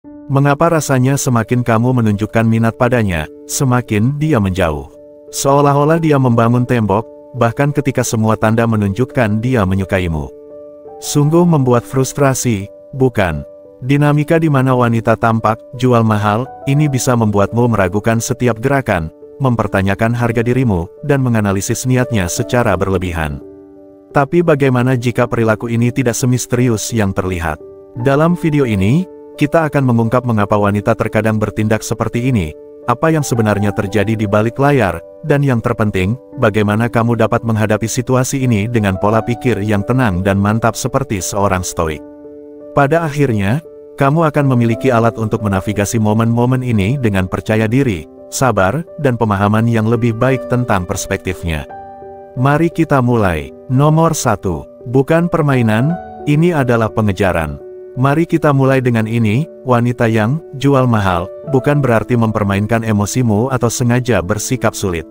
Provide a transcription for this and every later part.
Mengapa rasanya semakin kamu menunjukkan minat padanya, semakin dia menjauh? Seolah-olah dia membangun tembok, bahkan ketika semua tanda menunjukkan dia menyukaimu. Sungguh membuat frustrasi, bukan? Dinamika di mana wanita tampak jual mahal, ini bisa membuatmu meragukan setiap gerakan, mempertanyakan harga dirimu, dan menganalisis niatnya secara berlebihan. Tapi bagaimana jika perilaku ini tidak semisterius yang terlihat? Dalam video ini, kita akan mengungkap mengapa wanita terkadang bertindak seperti ini, apa yang sebenarnya terjadi di balik layar, dan yang terpenting, bagaimana kamu dapat menghadapi situasi ini dengan pola pikir yang tenang dan mantap seperti seorang stoik. Pada akhirnya, kamu akan memiliki alat untuk menavigasi momen-momen ini dengan percaya diri, sabar, dan pemahaman yang lebih baik tentang perspektifnya. Mari kita mulai. Nomor 1. Bukan permainan, ini adalah pengejaran. Mari kita mulai dengan ini, wanita yang jual mahal, bukan berarti mempermainkan emosimu atau sengaja bersikap sulit.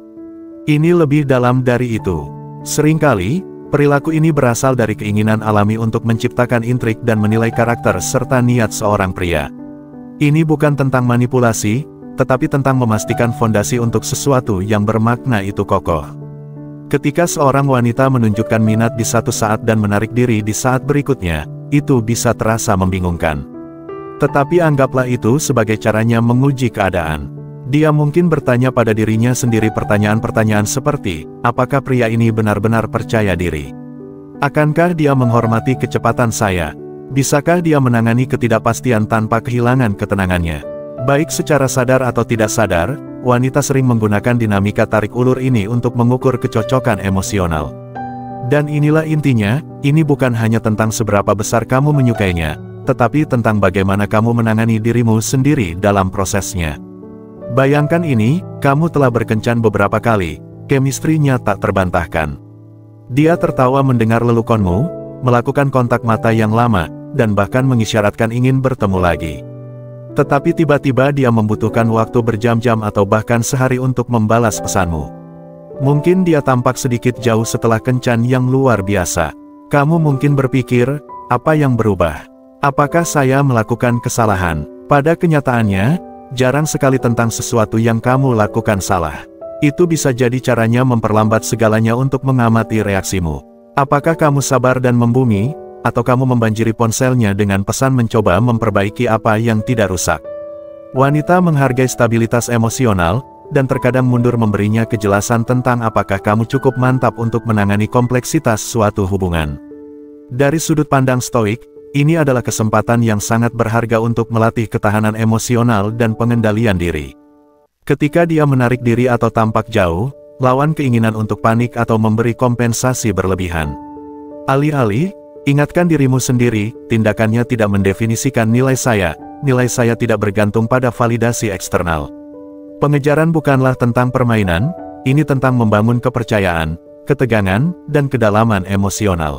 Ini lebih dalam dari itu. Seringkali, perilaku ini berasal dari keinginan alami untuk menciptakan intrik dan menilai karakter serta niat seorang pria. Ini bukan tentang manipulasi, tetapi tentang memastikan fondasi untuk sesuatu yang bermakna itu kokoh. Ketika seorang wanita menunjukkan minat di satu saat dan menarik diri di saat berikutnya, itu bisa terasa membingungkan. Tetapi anggaplah itu sebagai caranya menguji keadaan. Dia mungkin bertanya pada dirinya sendiri pertanyaan-pertanyaan seperti, apakah pria ini benar-benar percaya diri? Akankah dia menghormati kecepatan saya? Bisakah dia menangani ketidakpastian tanpa kehilangan ketenangannya? Baik secara sadar atau tidak sadar, wanita sering menggunakan dinamika tarik ulur ini untuk mengukur kecocokan emosional. Dan inilah intinya, ini bukan hanya tentang seberapa besar kamu menyukainya, tetapi tentang bagaimana kamu menangani dirimu sendiri dalam prosesnya. Bayangkan ini, kamu telah berkencan beberapa kali, chemistry-nya tak terbantahkan. Dia tertawa mendengar lelukonmu, melakukan kontak mata yang lama, dan bahkan mengisyaratkan ingin bertemu lagi. Tetapi tiba-tiba dia membutuhkan waktu berjam-jam atau bahkan sehari untuk membalas pesanmu. Mungkin dia tampak sedikit jauh setelah kencan yang luar biasa. Kamu mungkin berpikir, apa yang berubah? Apakah saya melakukan kesalahan? Pada kenyataannya, jarang sekali tentang sesuatu yang kamu lakukan salah. Itu bisa jadi caranya memperlambat segalanya untuk mengamati reaksimu. Apakah kamu sabar dan membumi, atau kamu membanjiri ponselnya dengan pesan mencoba memperbaiki apa yang tidak rusak? Wanita menghargai stabilitas emosional, dan terkadang mundur memberinya kejelasan tentang apakah kamu cukup mantap untuk menangani kompleksitas suatu hubungan. Dari sudut pandang stoik, ini adalah kesempatan yang sangat berharga untuk melatih ketahanan emosional dan pengendalian diri. Ketika dia menarik diri atau tampak jauh, lawan keinginan untuk panik atau memberi kompensasi berlebihan. Alih-alih, ingatkan dirimu sendiri, tindakannya tidak mendefinisikan nilai saya tidak bergantung pada validasi eksternal. Pengejaran bukanlah tentang permainan, ini tentang membangun kepercayaan, ketegangan, dan kedalaman emosional.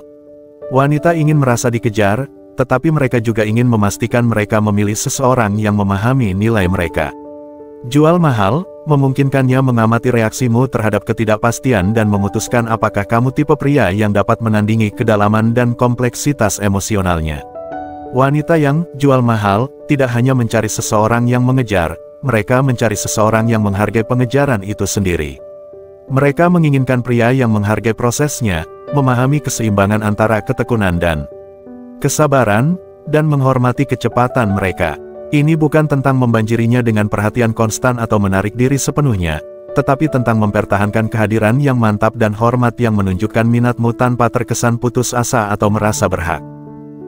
Wanita ingin merasa dikejar, tetapi mereka juga ingin memastikan mereka memilih seseorang yang memahami nilai mereka. Jual mahal, memungkinkannya mengamati reaksimu terhadap ketidakpastian dan memutuskan apakah kamu tipe pria yang dapat menandingi kedalaman dan kompleksitas emosionalnya. Wanita yang jual mahal, tidak hanya mencari seseorang yang mengejar, mereka mencari seseorang yang menghargai pengejaran itu sendiri. Mereka menginginkan pria yang menghargai prosesnya, memahami keseimbangan antara ketekunan dan kesabaran, dan menghormati kecepatan mereka. Ini bukan tentang membanjirinya dengan perhatian konstan atau menarik diri sepenuhnya, tetapi tentang mempertahankan kehadiran yang mantap dan hormat yang menunjukkan minatmu tanpa terkesan putus asa atau merasa berhak.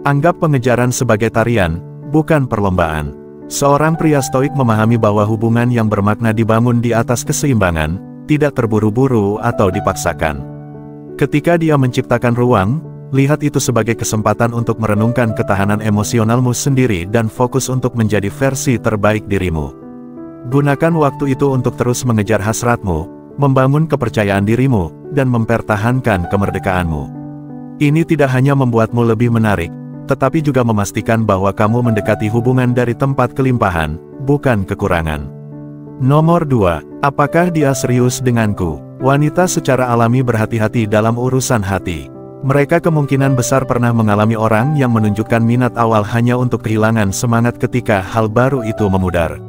Anggap pengejaran sebagai tarian, bukan perlombaan. Seorang pria stoik memahami bahwa hubungan yang bermakna dibangun di atas keseimbangan, tidak terburu-buru atau dipaksakan. Ketika dia menciptakan ruang, lihat itu sebagai kesempatan untuk merenungkan ketahanan emosionalmu sendiri dan fokus untuk menjadi versi terbaik dirimu. Gunakan waktu itu untuk terus mengejar hasratmu, membangun kepercayaan dirimu, dan mempertahankan kemerdekaanmu. Ini tidak hanya membuatmu lebih menarik, tetapi juga memastikan bahwa kamu mendekati hubungan dari tempat kelimpahan, bukan kekurangan. Nomor 2. Apakah dia serius denganku? Wanita secara alami berhati-hati dalam urusan hati. Mereka kemungkinan besar pernah mengalami orang yang menunjukkan minat awal hanya untuk kehilangan semangat ketika hal baru itu memudar.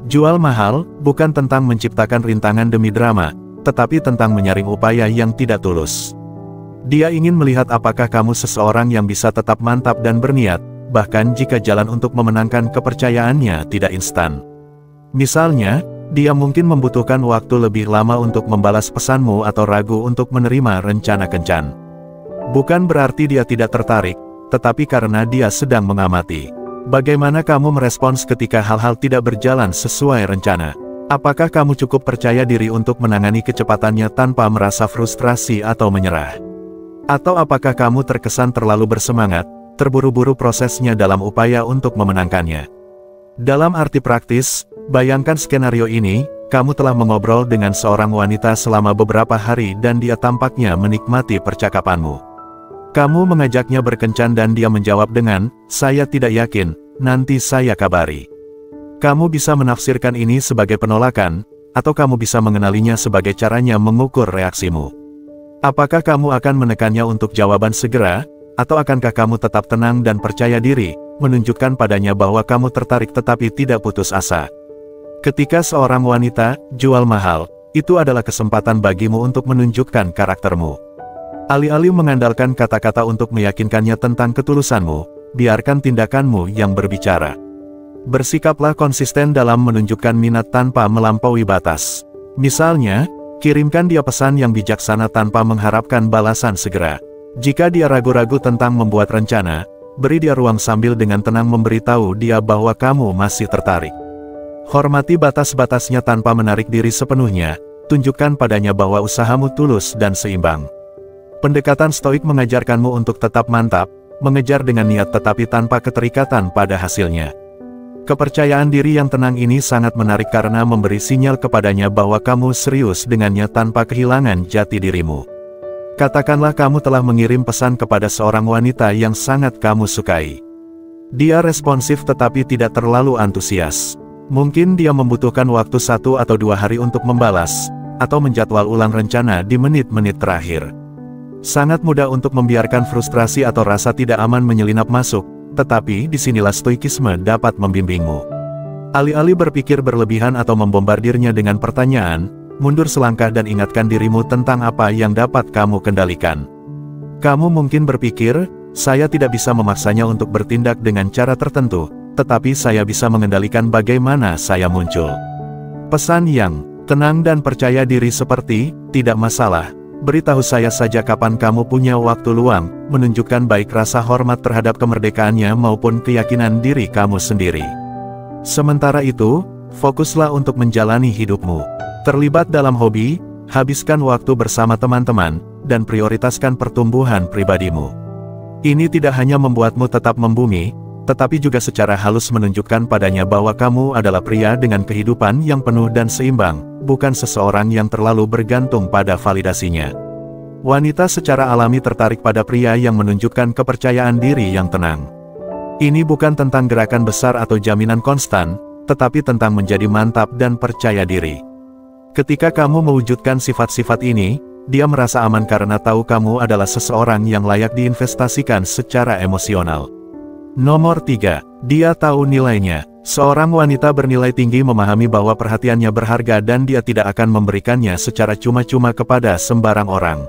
Jual mahal, bukan tentang menciptakan rintangan demi drama, tetapi tentang menyaring upaya yang tidak tulus. Dia ingin melihat apakah kamu seseorang yang bisa tetap mantap dan berniat, bahkan jika jalan untuk memenangkan kepercayaannya tidak instan. Misalnya, dia mungkin membutuhkan waktu lebih lama untuk membalas pesanmu atau ragu untuk menerima rencana kencan. Bukan berarti dia tidak tertarik, tetapi karena dia sedang mengamati. Bagaimana kamu merespons ketika hal-hal tidak berjalan sesuai rencana? Apakah kamu cukup percaya diri untuk menangani kecepatannya tanpa merasa frustrasi atau menyerah? Atau apakah kamu terkesan terlalu bersemangat, terburu-buru prosesnya dalam upaya untuk memenangkannya? Dalam arti praktis, bayangkan skenario ini, kamu telah mengobrol dengan seorang wanita selama beberapa hari dan dia tampaknya menikmati percakapanmu. Kamu mengajaknya berkencan dan dia menjawab dengan, "Saya tidak yakin, nanti saya kabari." Kamu bisa menafsirkan ini sebagai penolakan, atau kamu bisa mengenalinya sebagai caranya mengukur reaksimu. Apakah kamu akan menekannya untuk jawaban segera, atau akankah kamu tetap tenang dan percaya diri, menunjukkan padanya bahwa kamu tertarik tetapi tidak putus asa? Ketika seorang wanita jual mahal, itu adalah kesempatan bagimu untuk menunjukkan karaktermu. Alih-alih mengandalkan kata-kata untuk meyakinkannya tentang ketulusanmu, biarkan tindakanmu yang berbicara. Bersikaplah konsisten dalam menunjukkan minat tanpa melampaui batas. Misalnya, kirimkan dia pesan yang bijaksana tanpa mengharapkan balasan segera. Jika dia ragu-ragu tentang membuat rencana, beri dia ruang sambil dengan tenang memberitahu dia bahwa kamu masih tertarik. Hormati batas-batasnya tanpa menarik diri sepenuhnya, tunjukkan padanya bahwa usahamu tulus dan seimbang. Pendekatan stoik mengajarkanmu untuk tetap mantap, mengejar dengan niat tetapi tanpa keterikatan pada hasilnya. Kepercayaan diri yang tenang ini sangat menarik karena memberi sinyal kepadanya bahwa kamu serius dengannya tanpa kehilangan jati dirimu. Katakanlah kamu telah mengirim pesan kepada seorang wanita yang sangat kamu sukai. Dia responsif tetapi tidak terlalu antusias. Mungkin dia membutuhkan waktu 1 atau 2 hari untuk membalas, atau menjadwal ulang rencana di menit-menit terakhir. Sangat mudah untuk membiarkan frustrasi atau rasa tidak aman menyelinap masuk, tetapi disinilah stoikisme dapat membimbingmu. Alih-alih berpikir berlebihan atau membombardirnya dengan pertanyaan, mundur selangkah dan ingatkan dirimu tentang apa yang dapat kamu kendalikan. Kamu mungkin berpikir, saya tidak bisa memaksanya untuk bertindak dengan cara tertentu, tetapi saya bisa mengendalikan bagaimana saya muncul. Pesan yang tenang dan percaya diri seperti, tidak masalah. Beritahu saya saja kapan kamu punya waktu luang, menunjukkan baik rasa hormat terhadap kemerdekaannya maupun keyakinan diri kamu sendiri. Sementara itu, fokuslah untuk menjalani hidupmu. Terlibat dalam hobi, habiskan waktu bersama teman-teman, dan prioritaskan pertumbuhan pribadimu. Ini tidak hanya membuatmu tetap membumi, tetapi juga secara halus menunjukkan padanya bahwa kamu adalah pria dengan kehidupan yang penuh dan seimbang, bukan seseorang yang terlalu bergantung pada validasinya. Wanita secara alami tertarik pada pria yang menunjukkan kepercayaan diri yang tenang. Ini bukan tentang gerakan besar atau jaminan konstan, tetapi tentang menjadi mantap dan percaya diri. Ketika kamu mewujudkan sifat-sifat ini, dia merasa aman karena tahu kamu adalah seseorang yang layak diinvestasikan secara emosional. Nomor 3. Dia tahu nilainya. Seorang wanita bernilai tinggi memahami bahwa perhatiannya berharga dan dia tidak akan memberikannya secara cuma-cuma kepada sembarang orang.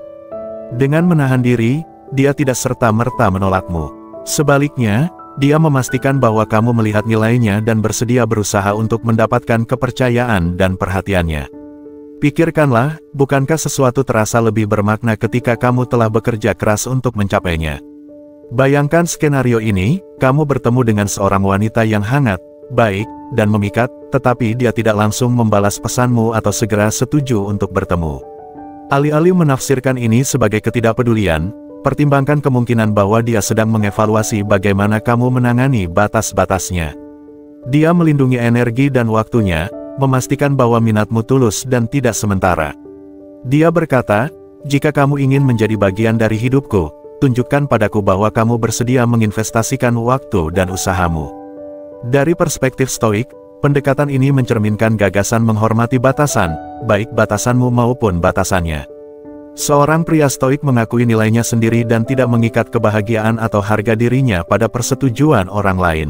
Dengan menahan diri, dia tidak serta-merta menolakmu. Sebaliknya, dia memastikan bahwa kamu melihat nilainya dan bersedia berusaha untuk mendapatkan kepercayaan dan perhatiannya. Pikirkanlah, bukankah sesuatu terasa lebih bermakna ketika kamu telah bekerja keras untuk mencapainya? Bayangkan skenario ini, kamu bertemu dengan seorang wanita yang hangat, baik, dan memikat, tetapi dia tidak langsung membalas pesanmu atau segera setuju untuk bertemu. Alih-alih menafsirkan ini sebagai ketidakpedulian, pertimbangkan kemungkinan bahwa dia sedang mengevaluasi bagaimana kamu menangani batas-batasnya. Dia melindungi energi dan waktunya, memastikan bahwa minatmu tulus dan tidak sementara. Dia berkata, jika kamu ingin menjadi bagian dari hidupku, tunjukkan padaku bahwa kamu bersedia menginvestasikan waktu dan usahamu. Dari perspektif stoik, pendekatan ini mencerminkan gagasan menghormati batasan, baik batasanmu maupun batasannya. Seorang pria stoik mengakui nilainya sendiri dan tidak mengikat kebahagiaan atau harga dirinya pada persetujuan orang lain.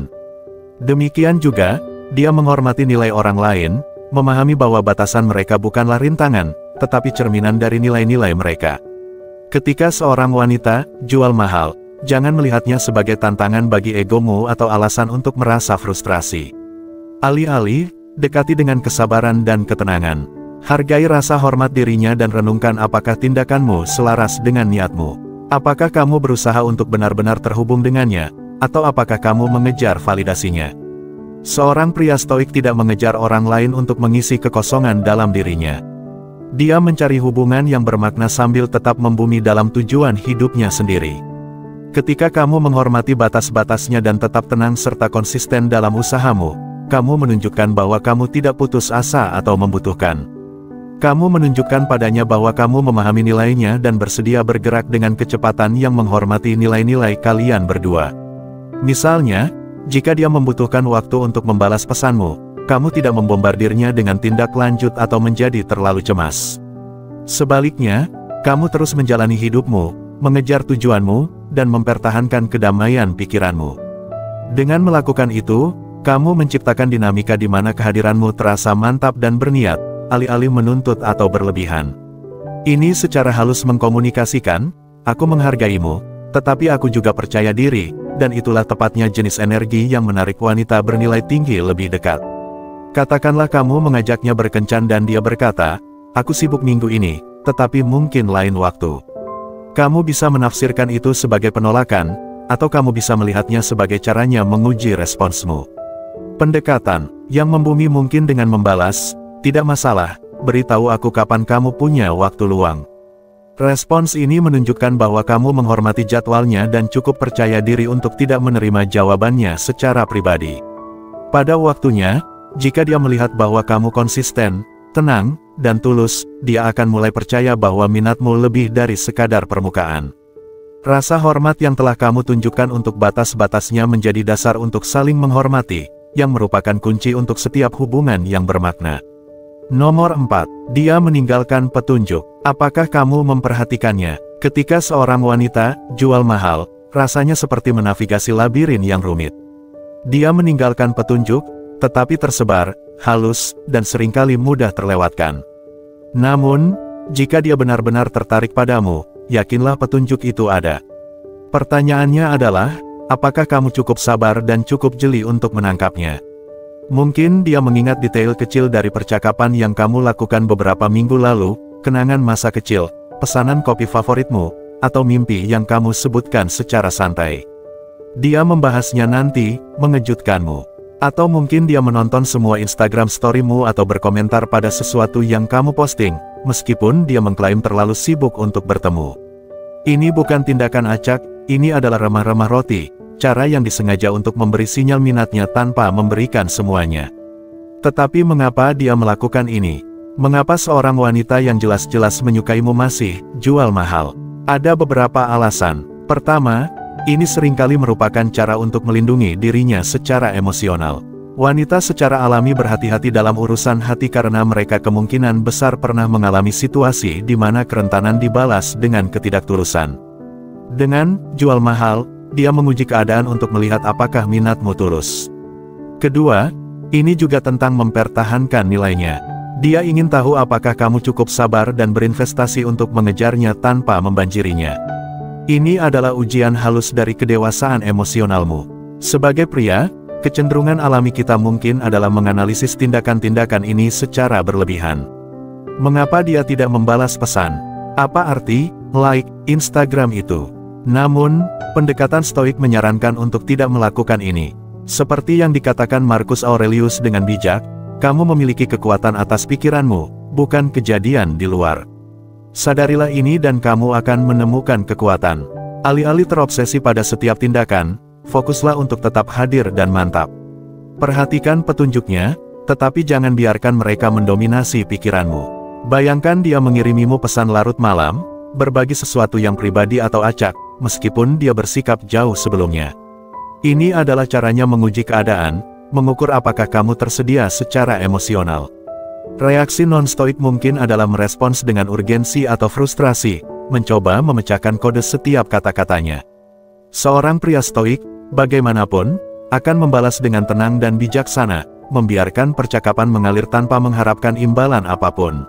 Demikian juga, dia menghormati nilai orang lain, memahami bahwa batasan mereka bukanlah rintangan, tetapi cerminan dari nilai-nilai mereka. Ketika seorang wanita jual mahal, jangan melihatnya sebagai tantangan bagi egomu atau alasan untuk merasa frustrasi. Alih-alih, dekati dengan kesabaran dan ketenangan. Hargai rasa hormat dirinya dan renungkan apakah tindakanmu selaras dengan niatmu. Apakah kamu berusaha untuk benar-benar terhubung dengannya, atau apakah kamu mengejar validasinya? Seorang pria stoik tidak mengejar orang lain untuk mengisi kekosongan dalam dirinya. Dia mencari hubungan yang bermakna sambil tetap membumi dalam tujuan hidupnya sendiri. Ketika kamu menghormati batas-batasnya dan tetap tenang serta konsisten dalam usahamu, kamu menunjukkan bahwa kamu tidak putus asa atau membutuhkan. Kamu menunjukkan padanya bahwa kamu memahami nilainya dan bersedia bergerak dengan kecepatan yang menghormati nilai-nilai kalian berdua. Misalnya, jika dia membutuhkan waktu untuk membalas pesanmu, kamu tidak membombardirnya dengan tindak lanjut atau menjadi terlalu cemas. Sebaliknya, kamu terus menjalani hidupmu, mengejar tujuanmu, dan mempertahankan kedamaian pikiranmu. Dengan melakukan itu, kamu menciptakan dinamika di mana kehadiranmu terasa mantap dan berniat, alih-alih menuntut atau berlebihan. Ini secara halus mengkomunikasikan, aku menghargaimu, tetapi aku juga percaya diri, dan itulah tepatnya jenis energi yang menarik wanita bernilai tinggi lebih dekat. Katakanlah kamu mengajaknya berkencan dan dia berkata, aku sibuk minggu ini, tetapi mungkin lain waktu. Kamu bisa menafsirkan itu sebagai penolakan, atau kamu bisa melihatnya sebagai caranya menguji responsmu. Pendekatan yang membumi mungkin dengan membalas, tidak masalah, beritahu aku kapan kamu punya waktu luang. Respons ini menunjukkan bahwa kamu menghormati jadwalnya dan cukup percaya diri untuk tidak menerima jawabannya secara pribadi. Pada waktunya, jika dia melihat bahwa kamu konsisten, tenang, dan tulus, dia akan mulai percaya bahwa minatmu lebih dari sekadar permukaan. Rasa hormat yang telah kamu tunjukkan untuk batas-batasnya menjadi dasar untuk saling menghormati, yang merupakan kunci untuk setiap hubungan yang bermakna. Nomor 4. Dia meninggalkan petunjuk. Apakah kamu memperhatikannya? Ketika seorang wanita jual mahal, rasanya seperti menavigasi labirin yang rumit. Dia meninggalkan petunjuk, tetapi tersebar, halus, dan seringkali mudah terlewatkan. Namun, jika dia benar-benar tertarik padamu, yakinlah petunjuk itu ada. Pertanyaannya adalah, apakah kamu cukup sabar dan cukup jeli untuk menangkapnya? Mungkin dia mengingat detail kecil dari percakapan yang kamu lakukan beberapa minggu lalu, kenangan masa kecil, pesanan kopi favoritmu, atau mimpi yang kamu sebutkan secara santai. Dia membahasnya nanti, mengejutkanmu. Atau mungkin dia menonton semua Instagram story-mu atau berkomentar pada sesuatu yang kamu posting, meskipun dia mengklaim terlalu sibuk untuk bertemu. Ini bukan tindakan acak, ini adalah remah-remah roti. Cara yang disengaja untuk memberi sinyal minatnya tanpa memberikan semuanya. Tetapi mengapa dia melakukan ini? Mengapa seorang wanita yang jelas-jelas menyukaimu masih jual mahal? Ada beberapa alasan. Pertama, ini seringkali merupakan cara untuk melindungi dirinya secara emosional. Wanita secara alami berhati-hati dalam urusan hati karena mereka kemungkinan besar pernah mengalami situasi di mana kerentanan dibalas dengan ketidaktulusan. Dengan jual mahal, dia menguji keadaan untuk melihat apakah minatmu tulus. Kedua, ini juga tentang mempertahankan nilainya. Dia ingin tahu apakah kamu cukup sabar dan berinvestasi untuk mengejarnya tanpa membanjirinya. Ini adalah ujian halus dari kedewasaan emosionalmu. Sebagai pria, kecenderungan alami kita mungkin adalah menganalisis tindakan-tindakan ini secara berlebihan. Mengapa dia tidak membalas pesan? Apa arti like Instagram itu? Namun, pendekatan stoik menyarankan untuk tidak melakukan ini. Seperti yang dikatakan Marcus Aurelius dengan bijak, kamu memiliki kekuatan atas pikiranmu, bukan kejadian di luar. Sadarilah ini dan kamu akan menemukan kekuatan. Alih-alih terobsesi pada setiap tindakan, fokuslah untuk tetap hadir dan mantap. Perhatikan petunjuknya, tetapi jangan biarkan mereka mendominasi pikiranmu. Bayangkan dia mengirimimu pesan larut malam, berbagi sesuatu yang pribadi atau acak, meskipun dia bersikap jauh sebelumnya. Ini adalah caranya menguji keadaan, mengukur apakah kamu tersedia secara emosional. Reaksi non-stoik mungkin adalah merespons dengan urgensi atau frustrasi, mencoba memecahkan kode setiap kata-katanya. Seorang pria stoik, bagaimanapun, akan membalas dengan tenang dan bijaksana, membiarkan percakapan mengalir tanpa mengharapkan imbalan apapun.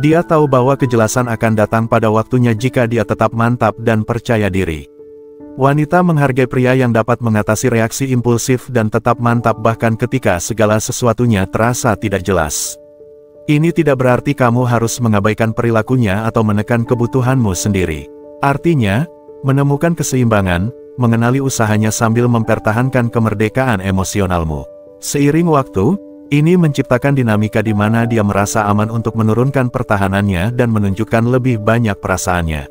Dia tahu bahwa kejelasan akan datang pada waktunya jika dia tetap mantap dan percaya diri. Wanita menghargai pria yang dapat mengatasi reaksi impulsif dan tetap mantap bahkan ketika segala sesuatunya terasa tidak jelas. Ini tidak berarti kamu harus mengabaikan perilakunya atau menekan kebutuhanmu sendiri. Artinya, menemukan keseimbangan, mengenali usahanya sambil mempertahankan kemerdekaan emosionalmu. Seiring waktu, ini menciptakan dinamika di mana dia merasa aman untuk menurunkan pertahanannya dan menunjukkan lebih banyak perasaannya.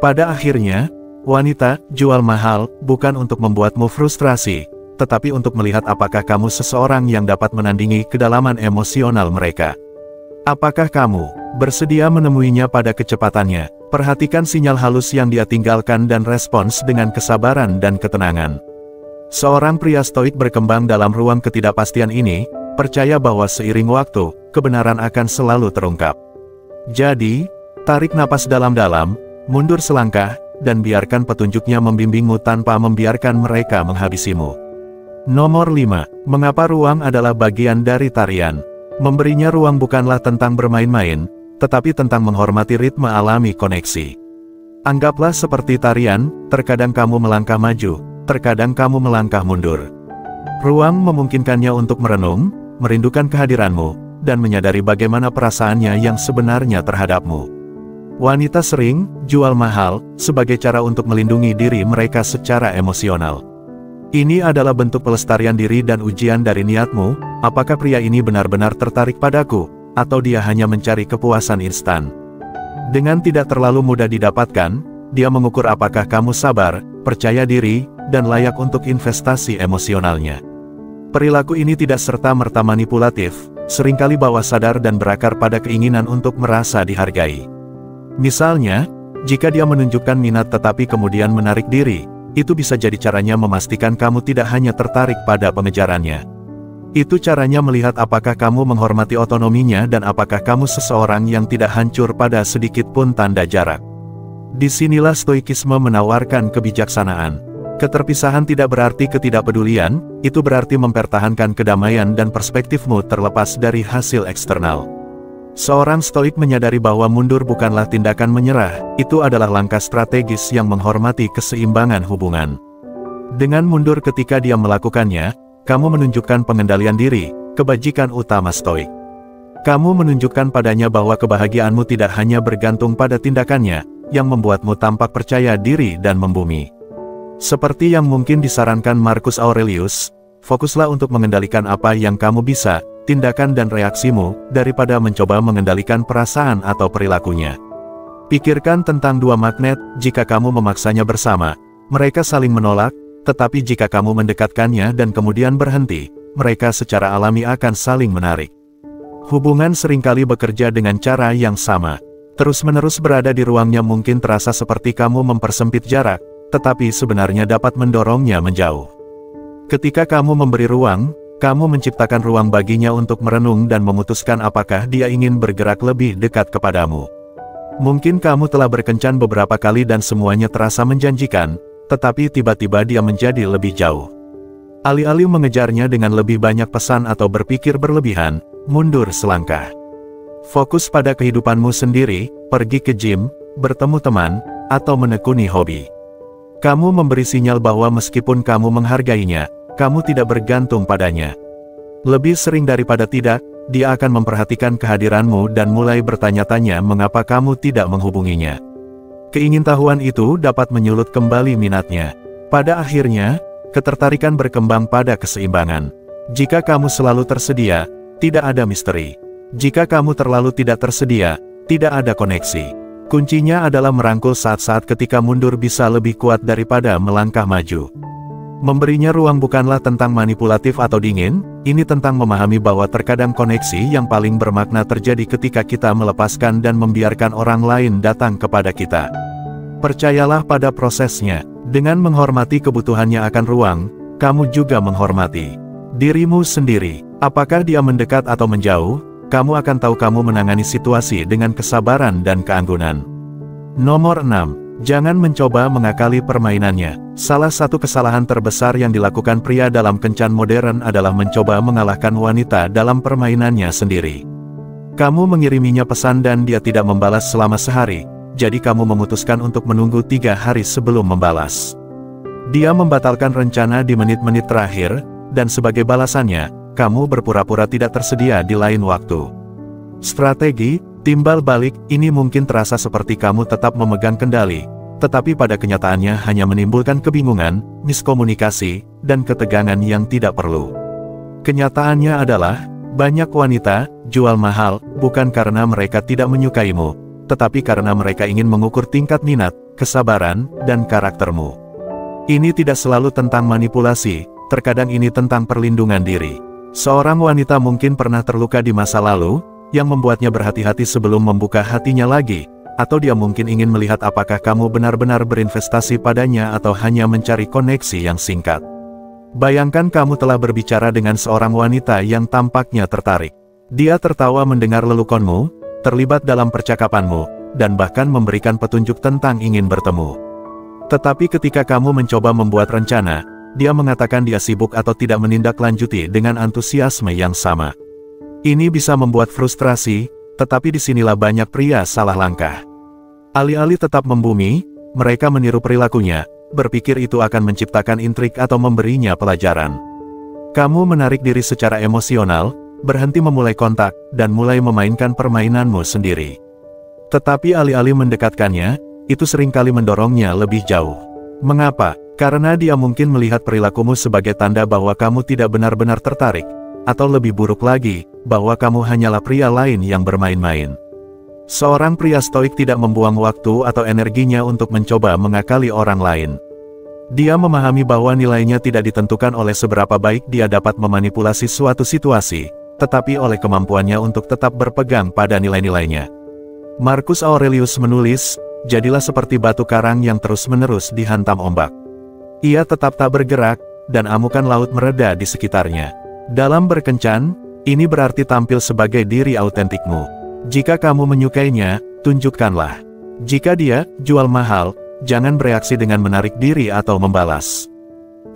Pada akhirnya, wanita jual mahal bukan untuk membuatmu frustrasi, tetapi untuk melihat apakah kamu seseorang yang dapat menandingi kedalaman emosional mereka. Apakah kamu bersedia menemuinya pada kecepatannya? Perhatikan sinyal halus yang dia tinggalkan dan respons dengan kesabaran dan ketenangan. Seorang pria stoik berkembang dalam ruang ketidakpastian ini, percaya bahwa seiring waktu, kebenaran akan selalu terungkap. Jadi, tarik napas dalam-dalam, mundur selangkah, dan biarkan petunjuknya membimbingmu tanpa membiarkan mereka menghabisimu. Nomor 5. Mengapa ruang adalah bagian dari tarian? Memberinya ruang bukanlah tentang bermain-main, tetapi tentang menghormati ritme alami koneksi. Anggaplah seperti tarian, terkadang kamu melangkah maju, terkadang kamu melangkah mundur. Ruang memungkinkannya untuk merenung, merindukan kehadiranmu, dan menyadari bagaimana perasaannya yang sebenarnya terhadapmu. Wanita sering jual mahal sebagai cara untuk melindungi diri mereka secara emosional. Ini adalah bentuk pelestarian diri dan ujian dari niatmu, apakah pria ini benar-benar tertarik padaku, atau dia hanya mencari kepuasan instan. Dengan tidak terlalu mudah didapatkan, dia mengukur apakah kamu sabar, percaya diri, dan layak untuk investasi emosionalnya. Perilaku ini tidak serta-merta manipulatif, seringkali bawah sadar dan berakar pada keinginan untuk merasa dihargai. Misalnya, jika dia menunjukkan minat tetapi kemudian menarik diri, itu bisa jadi caranya memastikan kamu tidak hanya tertarik pada pengejarannya. Itu caranya melihat apakah kamu menghormati otonominya dan apakah kamu seseorang yang tidak hancur pada sedikit pun tanda jarak. Disinilah stoikisme menawarkan kebijaksanaan. Keterpisahan tidak berarti ketidakpedulian, itu berarti mempertahankan kedamaian dan perspektifmu terlepas dari hasil eksternal. Seorang stoik menyadari bahwa mundur bukanlah tindakan menyerah, itu adalah langkah strategis yang menghormati keseimbangan hubungan. Dengan mundur ketika dia melakukannya, kamu menunjukkan pengendalian diri, kebajikan utama stoik. Kamu menunjukkan padanya bahwa kebahagiaanmu tidak hanya bergantung pada tindakannya, yang membuatmu tampak percaya diri dan membumi. Seperti yang mungkin disarankan Marcus Aurelius, fokuslah untuk mengendalikan apa yang kamu bisa, tindakan dan reaksimu, daripada mencoba mengendalikan perasaan atau perilakunya. Pikirkan tentang dua magnet, jika kamu memaksanya bersama, mereka saling menolak, tetapi jika kamu mendekatkannya dan kemudian berhenti, mereka secara alami akan saling menarik. Hubungan seringkali bekerja dengan cara yang sama. Terus-menerus berada di ruangnya mungkin terasa seperti kamu mempersempit jarak, tetapi sebenarnya dapat mendorongnya menjauh. Ketika kamu memberi ruang, kamu menciptakan ruang baginya untuk merenung dan memutuskan apakah dia ingin bergerak lebih dekat kepadamu. Mungkin kamu telah berkencan beberapa kali dan semuanya terasa menjanjikan, tetapi tiba-tiba dia menjadi lebih jauh. Alih-alih mengejarnya dengan lebih banyak pesan atau berpikir berlebihan, mundur selangkah. Fokus pada kehidupanmu sendiri, pergi ke gym, bertemu teman, atau menekuni hobi. Kamu memberi sinyal bahwa meskipun kamu menghargainya, kamu tidak bergantung padanya. Lebih sering daripada tidak, dia akan memperhatikan kehadiranmu dan mulai bertanya-tanya mengapa kamu tidak menghubunginya. Keingintahuan itu dapat menyulut kembali minatnya. Pada akhirnya, ketertarikan berkembang pada keseimbangan. Jika kamu selalu tersedia, tidak ada misteri. Jika kamu terlalu tidak tersedia, tidak ada koneksi. Kuncinya adalah merangkul saat-saat ketika mundur bisa lebih kuat daripada melangkah maju. Memberinya ruang bukanlah tentang manipulatif atau dingin, ini tentang memahami bahwa terkadang koneksi yang paling bermakna terjadi ketika kita melepaskan dan membiarkan orang lain datang kepada kita. Percayalah pada prosesnya, dengan menghormati kebutuhannya akan ruang, kamu juga menghormati dirimu sendiri. Apakah dia mendekat atau menjauh, kamu akan tahu kamu menangani situasi dengan kesabaran dan keanggunan. Nomor 6. Jangan mencoba mengakali permainannya. Salah satu kesalahan terbesar yang dilakukan pria dalam kencan modern adalah mencoba mengalahkan wanita dalam permainannya sendiri. Kamu mengiriminya pesan dan dia tidak membalas selama sehari, jadi kamu memutuskan untuk menunggu 3 hari sebelum membalas. Dia membatalkan rencana di menit-menit terakhir, dan sebagai balasannya, kamu berpura-pura tidak tersedia di lain waktu. Strategi timbal balik ini mungkin terasa seperti kamu tetap memegang kendali, tetapi pada kenyataannya hanya menimbulkan kebingungan, miskomunikasi, dan ketegangan yang tidak perlu. Kenyataannya adalah, banyak wanita jual mahal bukan karena mereka tidak menyukaimu, tetapi karena mereka ingin mengukur tingkat minat, kesabaran, dan karaktermu. Ini tidak selalu tentang manipulasi, terkadang ini tentang perlindungan diri. Seorang wanita mungkin pernah terluka di masa lalu, yang membuatnya berhati-hati sebelum membuka hatinya lagi, atau dia mungkin ingin melihat apakah kamu benar-benar berinvestasi padanya atau hanya mencari koneksi yang singkat. Bayangkan kamu telah berbicara dengan seorang wanita yang tampaknya tertarik. Dia tertawa mendengar lelukonmu, terlibat dalam percakapanmu, dan bahkan memberikan petunjuk tentang ingin bertemu. Tetapi ketika kamu mencoba membuat rencana, dia mengatakan dia sibuk atau tidak menindaklanjuti dengan antusiasme yang sama. Ini bisa membuat frustrasi, tetapi disinilah banyak pria salah langkah. Alih-alih tetap membumi, mereka meniru perilakunya, berpikir itu akan menciptakan intrik atau memberinya pelajaran. Kamu menarik diri secara emosional, berhenti memulai kontak, dan mulai memainkan permainanmu sendiri. Tetapi alih-alih mendekatkannya, itu seringkali mendorongnya lebih jauh. Mengapa? Karena dia mungkin melihat perilakumu sebagai tanda bahwa kamu tidak benar-benar tertarik, atau lebih buruk lagi, bahwa kamu hanyalah pria lain yang bermain-main. Seorang pria stoik tidak membuang waktu atau energinya untuk mencoba mengakali orang lain. Dia memahami bahwa nilainya tidak ditentukan oleh seberapa baik dia dapat memanipulasi suatu situasi, tetapi oleh kemampuannya untuk tetap berpegang pada nilai-nilainya. Marcus Aurelius menulis, jadilah seperti batu karang yang terus-menerus dihantam ombak. Ia tetap tak bergerak, dan amukan laut mereda di sekitarnya. Dalam berkencan, ini berarti tampil sebagai diri autentikmu. Jika kamu menyukainya, tunjukkanlah. Jika dia jual mahal, jangan bereaksi dengan menarik diri atau membalas.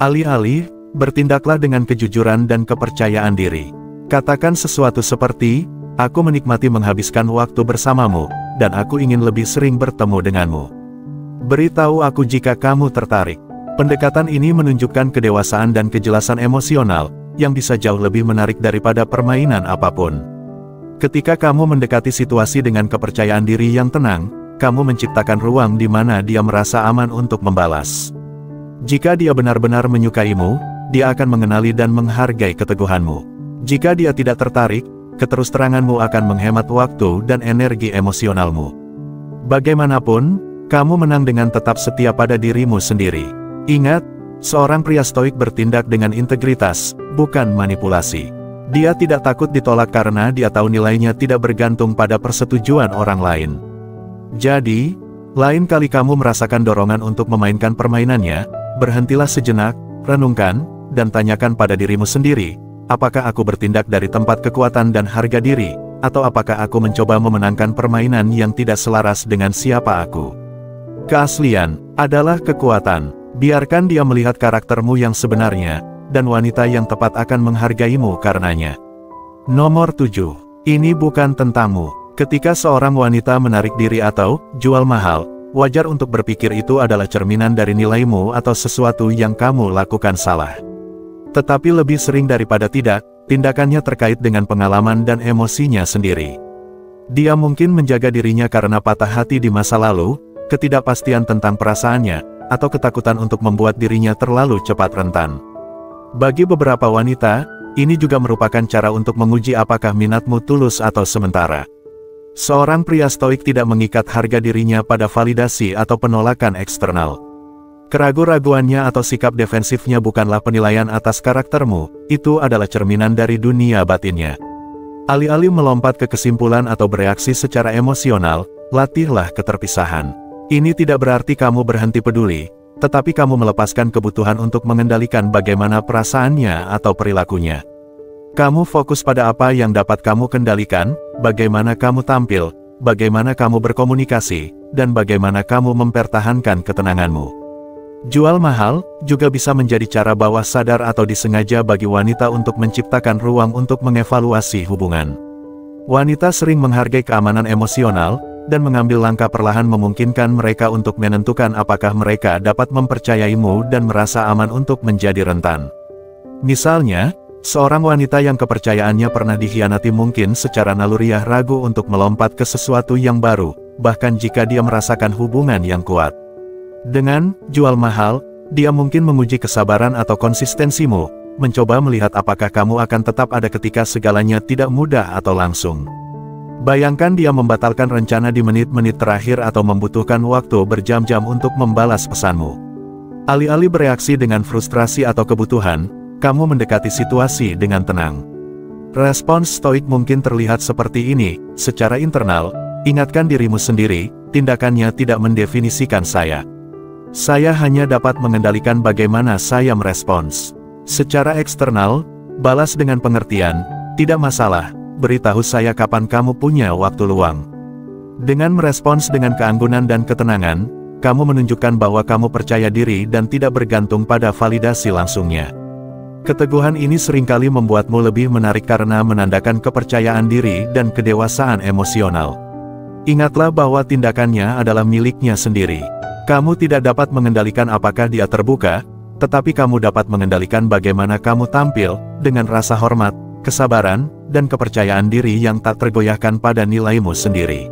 Alih-alih, bertindaklah dengan kejujuran dan kepercayaan diri. Katakan sesuatu seperti, aku menikmati menghabiskan waktu bersamamu, dan aku ingin lebih sering bertemu denganmu. Beritahu aku jika kamu tertarik. Pendekatan ini menunjukkan kedewasaan dan kejelasan emosional, yang bisa jauh lebih menarik daripada permainan apapun. Ketika kamu mendekati situasi dengan kepercayaan diri yang tenang, kamu menciptakan ruang di mana dia merasa aman untuk membalas. Jika dia benar-benar menyukaimu, dia akan mengenali dan menghargai keteguhanmu. Jika dia tidak tertarik, keterus-teranganmu akan menghemat waktu dan energi emosionalmu. Bagaimanapun, kamu menang dengan tetap setia pada dirimu sendiri. Ingat, seorang pria stoik bertindak dengan integritas, bukan manipulasi. Dia tidak takut ditolak karena dia tahu nilainya tidak bergantung pada persetujuan orang lain. Jadi, lain kali kamu merasakan dorongan untuk memainkan permainannya, berhentilah sejenak, renungkan, dan tanyakan pada dirimu sendiri, apakah aku bertindak dari tempat kekuatan dan harga diri, atau apakah aku mencoba memenangkan permainan yang tidak selaras dengan siapa aku. Keaslian adalah kekuatan. Biarkan dia melihat karaktermu yang sebenarnya, dan wanita yang tepat akan menghargaimu karenanya. Nomor 7. Ini bukan tentangmu. Ketika seorang wanita menarik diri atau jual mahal, wajar untuk berpikir itu adalah cerminan dari nilaimu atau sesuatu yang kamu lakukan salah. Tetapi lebih sering daripada tidak, tindakannya terkait dengan pengalaman dan emosinya sendiri. Dia mungkin menjaga dirinya karena patah hati di masa lalu, ketidakpastian tentang perasaannya, atau ketakutan untuk membuat dirinya terlalu cepat rentan. Bagi beberapa wanita, ini juga merupakan cara untuk menguji apakah minatmu tulus atau sementara. Seorang pria stoik tidak mengikat harga dirinya pada validasi atau penolakan eksternal. Keraguan-raguannya atau sikap defensifnya bukanlah penilaian atas karaktermu, itu adalah cerminan dari dunia batinnya. Alih-alih melompat ke kesimpulan atau bereaksi secara emosional, latihlah keterpisahan. Ini tidak berarti kamu berhenti peduli, tetapi kamu melepaskan kebutuhan untuk mengendalikan bagaimana perasaannya atau perilakunya. Kamu fokus pada apa yang dapat kamu kendalikan, bagaimana kamu tampil, bagaimana kamu berkomunikasi, dan bagaimana kamu mempertahankan ketenanganmu. Jual mahal juga bisa menjadi cara bawah sadar atau disengaja bagi wanita untuk menciptakan ruang untuk mengevaluasi hubungan. Wanita sering menghargai keamanan emosional, dan mengambil langkah perlahan memungkinkan mereka untuk menentukan apakah mereka dapat mempercayaimu dan merasa aman untuk menjadi rentan. Misalnya, seorang wanita yang kepercayaannya pernah dikhianati mungkin secara naluriah ragu untuk melompat ke sesuatu yang baru, bahkan jika dia merasakan hubungan yang kuat. Dengan jual mahal, dia mungkin menguji kesabaran atau konsistensimu, mencoba melihat apakah kamu akan tetap ada ketika segalanya tidak mudah atau langsung. Bayangkan dia membatalkan rencana di menit-menit terakhir atau membutuhkan waktu berjam-jam untuk membalas pesanmu. Alih-alih bereaksi dengan frustrasi atau kebutuhan, kamu mendekati situasi dengan tenang. Respons stoik mungkin terlihat seperti ini, secara internal, ingatkan dirimu sendiri, tindakannya tidak mendefinisikan saya. Saya hanya dapat mengendalikan bagaimana saya merespons. Secara eksternal, balas dengan pengertian, tidak masalah, beritahu saya kapan kamu punya waktu luang. Dengan merespons dengan keanggunan dan ketenangan, kamu menunjukkan bahwa kamu percaya diri dan tidak bergantung pada validasi langsungnya. Keteguhan ini seringkali membuatmu lebih menarik karena menandakan kepercayaan diri dan kedewasaan emosional. Ingatlah bahwa tindakannya adalah miliknya sendiri. Kamu tidak dapat mengendalikan apakah dia terbuka, tetapi kamu dapat mengendalikan bagaimana kamu tampil, dengan rasa hormat, kesabaran, dan kepercayaan diri yang tak tergoyahkan pada nilaimu sendiri.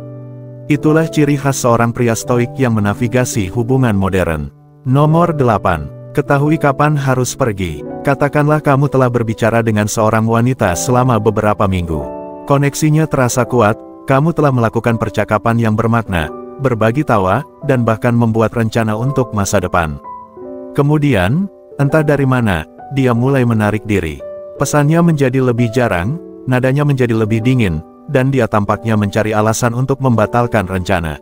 Itulah ciri khas seorang pria stoik yang menavigasi hubungan modern. Nomor 8. Ketahui kapan harus pergi. Katakanlah kamu telah berbicara dengan seorang wanita selama beberapa minggu. Koneksinya terasa kuat, kamu telah melakukan percakapan yang bermakna, berbagi tawa, dan bahkan membuat rencana untuk masa depan. Kemudian, entah dari mana, dia mulai menarik diri. Pesannya menjadi lebih jarang, nadanya menjadi lebih dingin, dan dia tampaknya mencari alasan untuk membatalkan rencana.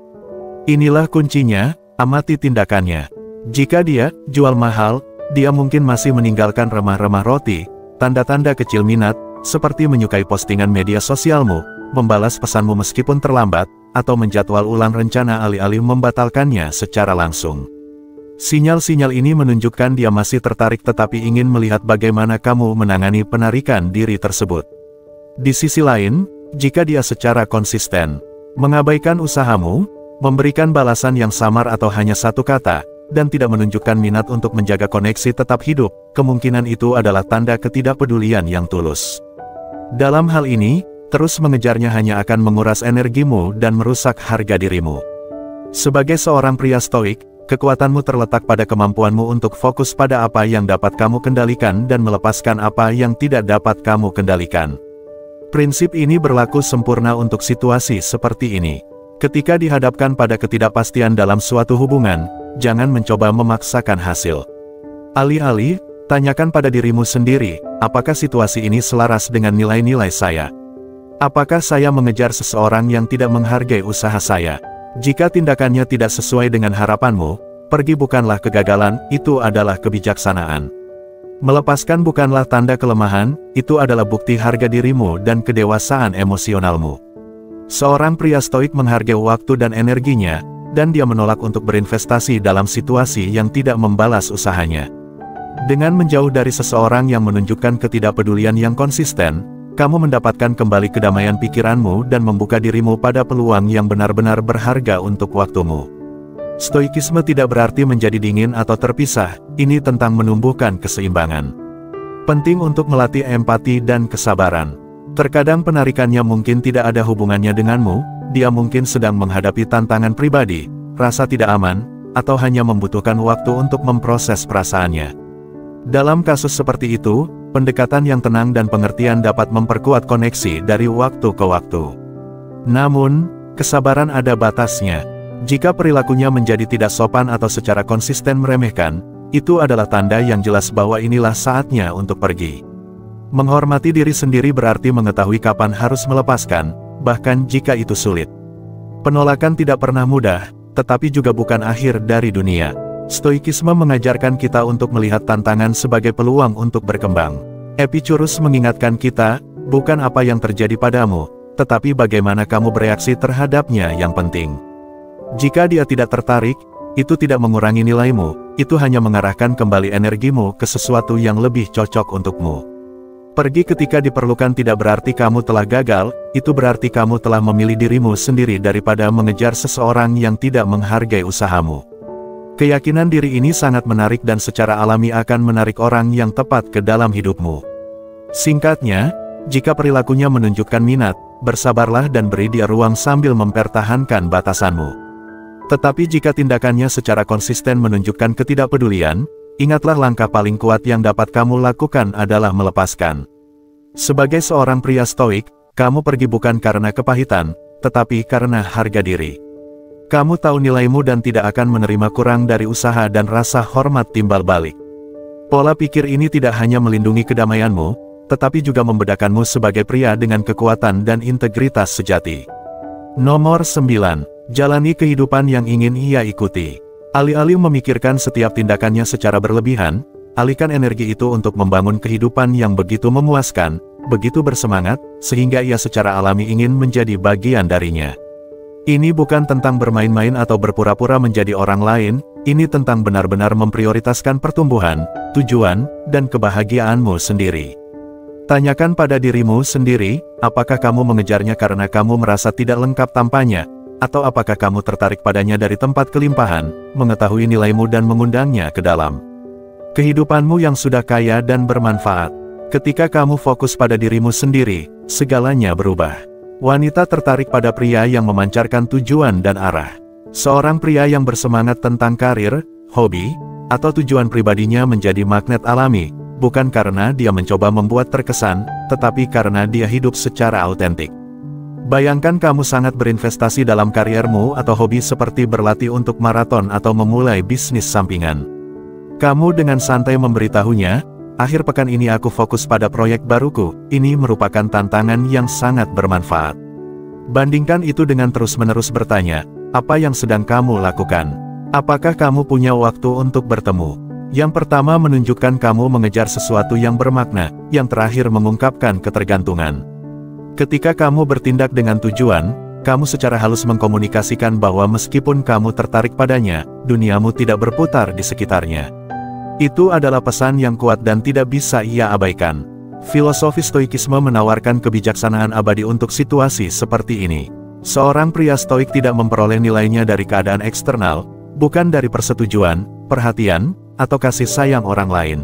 Inilah kuncinya, amati tindakannya. Jika dia jual mahal, dia mungkin masih meninggalkan remah-remah roti, tanda-tanda kecil minat, seperti menyukai postingan media sosialmu, membalas pesanmu meskipun terlambat, atau menjadwal ulang rencana alih-alih membatalkannya secara langsung. Sinyal-sinyal ini menunjukkan dia masih tertarik tetapi ingin melihat bagaimana kamu menangani penarikan diri tersebut. Di sisi lain, jika dia secara konsisten mengabaikan usahamu, memberikan balasan yang samar atau hanya satu kata, dan tidak menunjukkan minat untuk menjaga koneksi tetap hidup, kemungkinan itu adalah tanda ketidakpedulian yang tulus. Dalam hal ini, terus mengejarnya hanya akan menguras energimu dan merusak harga dirimu. Sebagai seorang pria stoik, kekuatanmu terletak pada kemampuanmu untuk fokus pada apa yang dapat kamu kendalikan dan melepaskan apa yang tidak dapat kamu kendalikan. Prinsip ini berlaku sempurna untuk situasi seperti ini. Ketika dihadapkan pada ketidakpastian dalam suatu hubungan, jangan mencoba memaksakan hasil. Alih-alih, tanyakan pada dirimu sendiri, apakah situasi ini selaras dengan nilai-nilai saya? Apakah saya mengejar seseorang yang tidak menghargai usaha saya? Jika tindakannya tidak sesuai dengan harapanmu, pergi bukanlah kegagalan, itu adalah kebijaksanaan. Melepaskan bukanlah tanda kelemahan, itu adalah bukti harga dirimu dan kedewasaan emosionalmu. Seorang pria stoik menghargai waktu dan energinya, dan dia menolak untuk berinvestasi dalam situasi yang tidak membalas usahanya. Dengan menjauh dari seseorang yang menunjukkan ketidakpedulian yang konsisten, kamu mendapatkan kembali kedamaian pikiranmu dan membuka dirimu pada peluang yang benar-benar berharga untuk waktumu. Stoikisme tidak berarti menjadi dingin atau terpisah, ini tentang menumbuhkan keseimbangan. Penting untuk melatih empati dan kesabaran. Terkadang penarikannya mungkin tidak ada hubungannya denganmu, dia mungkin sedang menghadapi tantangan pribadi, rasa tidak aman, atau hanya membutuhkan waktu untuk memproses perasaannya. Dalam kasus seperti itu, pendekatan yang tenang dan pengertian dapat memperkuat koneksi dari waktu ke waktu. Namun, kesabaran ada batasnya. Jika perilakunya menjadi tidak sopan atau secara konsisten meremehkan, itu adalah tanda yang jelas bahwa inilah saatnya untuk pergi. Menghormati diri sendiri berarti mengetahui kapan harus melepaskan, bahkan jika itu sulit. Penolakan tidak pernah mudah, tetapi juga bukan akhir dari dunia. Stoikisme mengajarkan kita untuk melihat tantangan sebagai peluang untuk berkembang. Epicurus mengingatkan kita, bukan apa yang terjadi padamu, tetapi bagaimana kamu bereaksi terhadapnya yang penting. Jika dia tidak tertarik, itu tidak mengurangi nilaimu, itu hanya mengarahkan kembali energimu ke sesuatu yang lebih cocok untukmu. Pergi ketika diperlukan tidak berarti kamu telah gagal, itu berarti kamu telah memilih dirimu sendiri daripada mengejar seseorang yang tidak menghargai usahamu. Keyakinan diri ini sangat menarik dan secara alami akan menarik orang yang tepat ke dalam hidupmu. Singkatnya, jika perilakunya menunjukkan minat, bersabarlah dan beri dia ruang sambil mempertahankan batasanmu. Tetapi jika tindakannya secara konsisten menunjukkan ketidakpedulian, ingatlah langkah paling kuat yang dapat kamu lakukan adalah melepaskan. Sebagai seorang pria stoik, kamu pergi bukan karena kepahitan, tetapi karena harga diri. Kamu tahu nilaimu dan tidak akan menerima kurang dari usaha dan rasa hormat timbal balik. Pola pikir ini tidak hanya melindungi kedamaianmu, tetapi juga membedakanmu sebagai pria dengan kekuatan dan integritas sejati. Nomor 9. Jalani kehidupan yang ingin ia ikuti. Alih-alih memikirkan setiap tindakannya secara berlebihan, alihkan energi itu untuk membangun kehidupan yang begitu memuaskan, begitu bersemangat, sehingga ia secara alami ingin menjadi bagian darinya. Ini bukan tentang bermain-main atau berpura-pura menjadi orang lain, ini tentang benar-benar memprioritaskan pertumbuhan, tujuan, dan kebahagiaanmu sendiri. Tanyakan pada dirimu sendiri, apakah kamu mengejarnya karena kamu merasa tidak lengkap tanpanya, atau apakah kamu tertarik padanya dari tempat kelimpahan, mengetahui nilaimu dan mengundangnya ke dalam kehidupanmu yang sudah kaya dan bermanfaat. Ketika kamu fokus pada dirimu sendiri, segalanya berubah. Wanita tertarik pada pria yang memancarkan tujuan dan arah. Seorang pria yang bersemangat tentang karir, hobi, atau tujuan pribadinya menjadi magnet alami, bukan karena dia mencoba membuat terkesan, tetapi karena dia hidup secara autentik. Bayangkan kamu sangat berinvestasi dalam kariermu atau hobi seperti berlatih untuk maraton atau memulai bisnis sampingan. Kamu dengan santai memberitahunya, akhir pekan ini aku fokus pada proyek baruku, ini merupakan tantangan yang sangat bermanfaat. Bandingkan itu dengan terus-menerus bertanya, apa yang sedang kamu lakukan? Apakah kamu punya waktu untuk bertemu? Yang pertama menunjukkan kamu mengejar sesuatu yang bermakna, yang terakhir mengungkapkan ketergantungan. Ketika kamu bertindak dengan tujuan, kamu secara halus mengkomunikasikan bahwa meskipun kamu tertarik padanya, duniamu tidak berputar di sekitarnya. Itu adalah pesan yang kuat dan tidak bisa ia abaikan. Filosofi Stoikisme menawarkan kebijaksanaan abadi untuk situasi seperti ini. Seorang pria stoik tidak memperoleh nilainya dari keadaan eksternal, bukan dari persetujuan, perhatian, atau kasih sayang orang lain.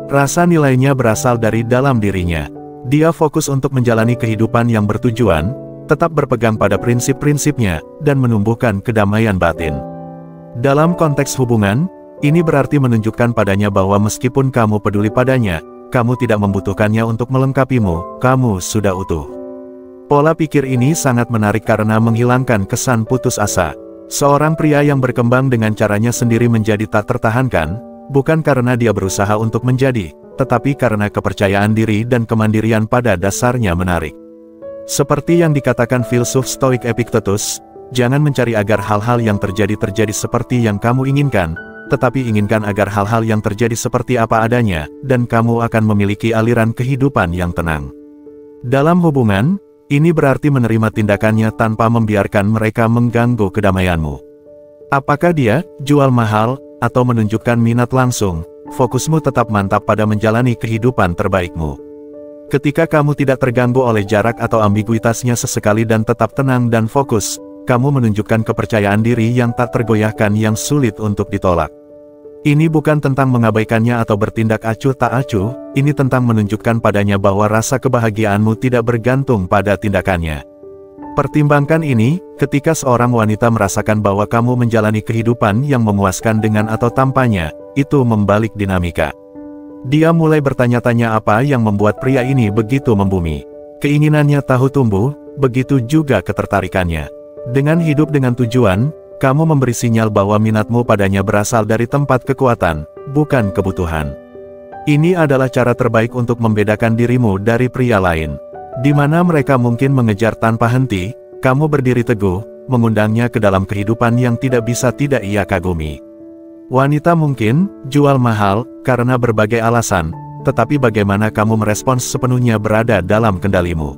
Rasa nilainya berasal dari dalam dirinya. Dia fokus untuk menjalani kehidupan yang bertujuan, tetap berpegang pada prinsip-prinsipnya, dan menumbuhkan kedamaian batin. Dalam konteks hubungan, ini berarti menunjukkan padanya bahwa meskipun kamu peduli padanya, kamu tidak membutuhkannya untuk melengkapimu, kamu sudah utuh. Pola pikir ini sangat menarik karena menghilangkan kesan putus asa. Seorang pria yang berkembang dengan caranya sendiri menjadi tak tertahankan, bukan karena dia berusaha untuk menjadi, tetapi karena kepercayaan diri dan kemandirian pada dasarnya menarik. Seperti yang dikatakan filsuf Stoik Epictetus, jangan mencari agar hal-hal yang terjadi seperti yang kamu inginkan, tetapi inginkan agar hal-hal yang terjadi seperti apa adanya, dan kamu akan memiliki aliran kehidupan yang tenang. Dalam hubungan, ini berarti menerima tindakannya tanpa membiarkan mereka mengganggu kedamaianmu. Apakah dia jual mahal, atau menunjukkan minat langsung, fokusmu tetap mantap pada menjalani kehidupan terbaikmu. Ketika kamu tidak terganggu oleh jarak atau ambiguitasnya sesekali dan tetap tenang dan fokus, kamu menunjukkan kepercayaan diri yang tak tergoyahkan yang sulit untuk ditolak. Ini bukan tentang mengabaikannya atau bertindak acuh tak acuh, ini tentang menunjukkan padanya bahwa rasa kebahagiaanmu tidak bergantung pada tindakannya. Pertimbangkan ini, ketika seorang wanita merasakan bahwa kamu menjalani kehidupan yang memuaskan dengan atau tanpanya, itu membalik dinamika. Dia mulai bertanya-tanya apa yang membuat pria ini begitu membumi. Keinginannya tahu tumbuh, begitu juga ketertarikannya. Dengan hidup dengan tujuan, kamu memberi sinyal bahwa minatmu padanya berasal dari tempat kekuatan, bukan kebutuhan. Ini adalah cara terbaik untuk membedakan dirimu dari pria lain. Di mana mereka mungkin mengejar tanpa henti, kamu berdiri teguh, mengundangnya ke dalam kehidupan yang tidak bisa tidak ia kagumi. Wanita mungkin jual mahal karena berbagai alasan, tetapi bagaimana kamu merespons sepenuhnya berada dalam kendalimu.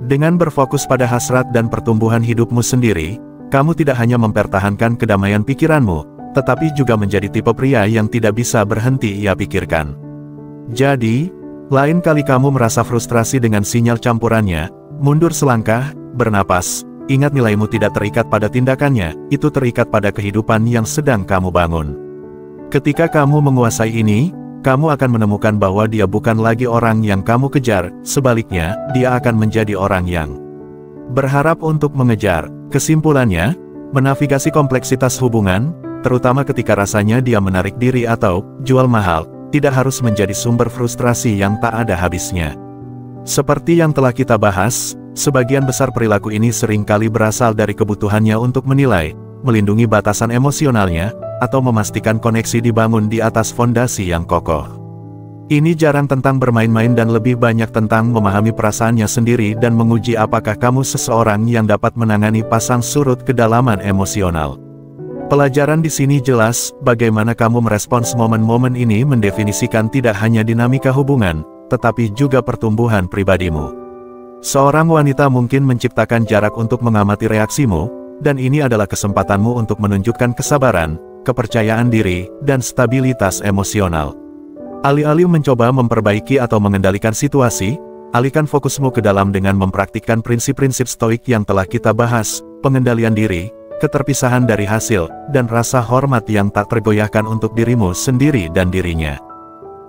Dengan berfokus pada hasrat dan pertumbuhan hidupmu sendiri, kamu tidak hanya mempertahankan kedamaian pikiranmu, tetapi juga menjadi tipe pria yang tidak bisa berhenti ia pikirkan. Jadi, lain kali kamu merasa frustrasi dengan sinyal campurannya, mundur selangkah, bernapas, ingat nilaimu tidak terikat pada tindakannya, itu terikat pada kehidupan yang sedang kamu bangun. Ketika kamu menguasai ini, kamu akan menemukan bahwa dia bukan lagi orang yang kamu kejar, sebaliknya, dia akan menjadi orang yang berharap untuk mengejar. Kesimpulannya, menavigasi kompleksitas hubungan, terutama ketika rasanya dia menarik diri atau jual mahal, tidak harus menjadi sumber frustrasi yang tak ada habisnya. Seperti yang telah kita bahas, sebagian besar perilaku ini seringkali berasal dari kebutuhannya untuk menilai, melindungi batasan emosionalnya, atau memastikan koneksi dibangun di atas fondasi yang kokoh. Ini jarang tentang bermain-main dan lebih banyak tentang memahami perasaannya sendiri dan menguji apakah kamu seseorang yang dapat menangani pasang surut kedalaman emosional. Pelajaran di sini jelas, bagaimana kamu merespons momen-momen ini mendefinisikan tidak hanya dinamika hubungan, tetapi juga pertumbuhan pribadimu. Seorang wanita mungkin menciptakan jarak untuk mengamati reaksimu, dan ini adalah kesempatanmu untuk menunjukkan kesabaran, kepercayaan diri, dan stabilitas emosional. Alih-alih mencoba memperbaiki atau mengendalikan situasi, alihkan fokusmu ke dalam dengan mempraktikkan prinsip-prinsip stoik yang telah kita bahas, pengendalian diri, keterpisahan dari hasil, dan rasa hormat yang tak tergoyahkan untuk dirimu sendiri dan dirinya.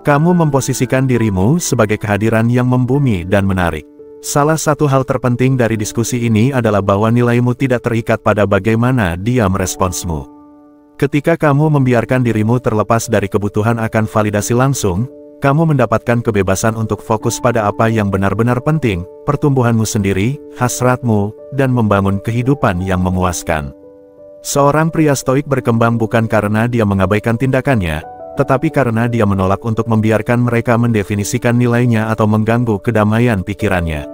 Kamu memposisikan dirimu sebagai kehadiran yang membumi dan menarik. Salah satu hal terpenting dari diskusi ini adalah bahwa nilaimu tidak terikat pada bagaimana dia meresponsmu. Ketika kamu membiarkan dirimu terlepas dari kebutuhan akan validasi langsung, kamu mendapatkan kebebasan untuk fokus pada apa yang benar-benar penting, pertumbuhanmu sendiri, hasratmu, dan membangun kehidupan yang memuaskan. Seorang pria stoik berkembang bukan karena dia mengabaikan tindakannya, tetapi karena dia menolak untuk membiarkan mereka mendefinisikan nilainya atau mengganggu kedamaian pikirannya.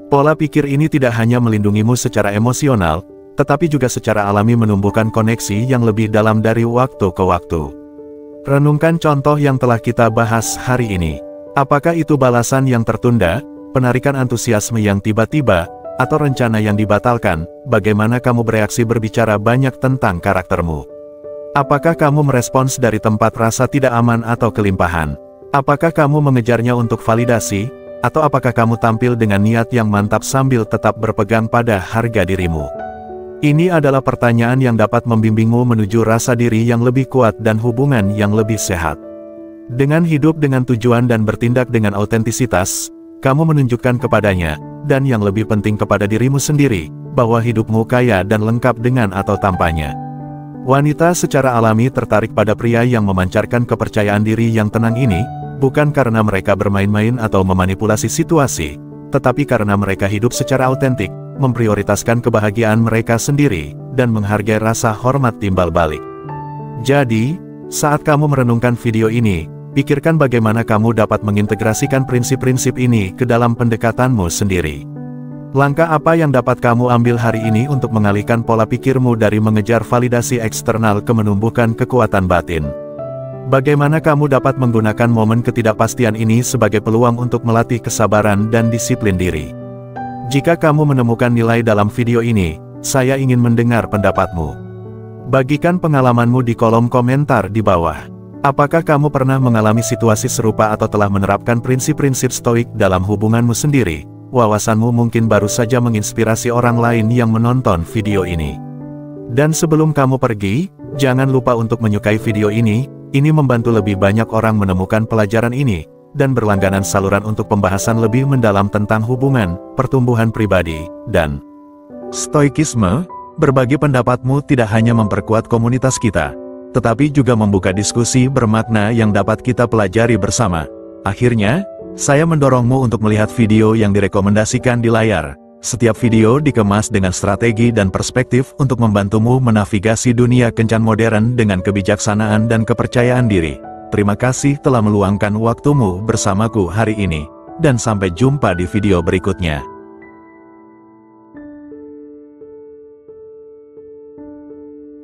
Pola pikir ini tidak hanya melindungimu secara emosional, tetapi juga secara alami menumbuhkan koneksi yang lebih dalam dari waktu ke waktu. Renungkan contoh yang telah kita bahas hari ini. Apakah itu balasan yang tertunda, penarikan antusiasme yang tiba-tiba, atau rencana yang dibatalkan? Bagaimana kamu bereaksi berbicara banyak tentang karaktermu? Apakah kamu merespons dari tempat rasa tidak aman atau kelimpahan? Apakah kamu mengejarnya untuk validasi, atau apakah kamu tampil dengan niat yang mantap sambil tetap berpegang pada harga dirimu? Ini adalah pertanyaan yang dapat membimbingmu menuju rasa diri yang lebih kuat dan hubungan yang lebih sehat. Dengan hidup dengan tujuan dan bertindak dengan autentisitas, kamu menunjukkan kepadanya, dan yang lebih penting kepada dirimu sendiri, bahwa hidupmu kaya dan lengkap dengan atau tanpanya. Wanita secara alami tertarik pada pria yang memancarkan kepercayaan diri yang tenang ini, bukan karena mereka bermain-main atau memanipulasi situasi, tetapi karena mereka hidup secara autentik, memprioritaskan kebahagiaan mereka sendiri, dan menghargai rasa hormat timbal balik. Jadi, saat kamu merenungkan video ini, pikirkan bagaimana kamu dapat mengintegrasikan prinsip-prinsip ini ke dalam pendekatanmu sendiri. Langkah apa yang dapat kamu ambil hari ini untuk mengalihkan pola pikirmu dari mengejar validasi eksternal ke menumbuhkan kekuatan batin? Bagaimana kamu dapat menggunakan momen ketidakpastian ini sebagai peluang untuk melatih kesabaran dan disiplin diri? Jika kamu menemukan nilai dalam video ini, saya ingin mendengar pendapatmu. Bagikan pengalamanmu di kolom komentar di bawah. Apakah kamu pernah mengalami situasi serupa atau telah menerapkan prinsip-prinsip stoik dalam hubunganmu sendiri? Wawasanmu mungkin baru saja menginspirasi orang lain yang menonton video ini. Dan sebelum kamu pergi, jangan lupa untuk menyukai video ini membantu lebih banyak orang menemukan pelajaran ini, dan berlangganan saluran untuk pembahasan lebih mendalam tentang hubungan, pertumbuhan pribadi, dan stoikisme. Berbagi pendapatmu tidak hanya memperkuat komunitas kita, tetapi juga membuka diskusi bermakna yang dapat kita pelajari bersama. Akhirnya, saya mendorongmu untuk melihat video yang direkomendasikan di layar. Setiap video dikemas dengan strategi dan perspektif untuk membantumu menavigasi dunia kencan modern dengan kebijaksanaan dan kepercayaan diri. Terima kasih telah meluangkan waktumu bersamaku hari ini, dan sampai jumpa di video berikutnya.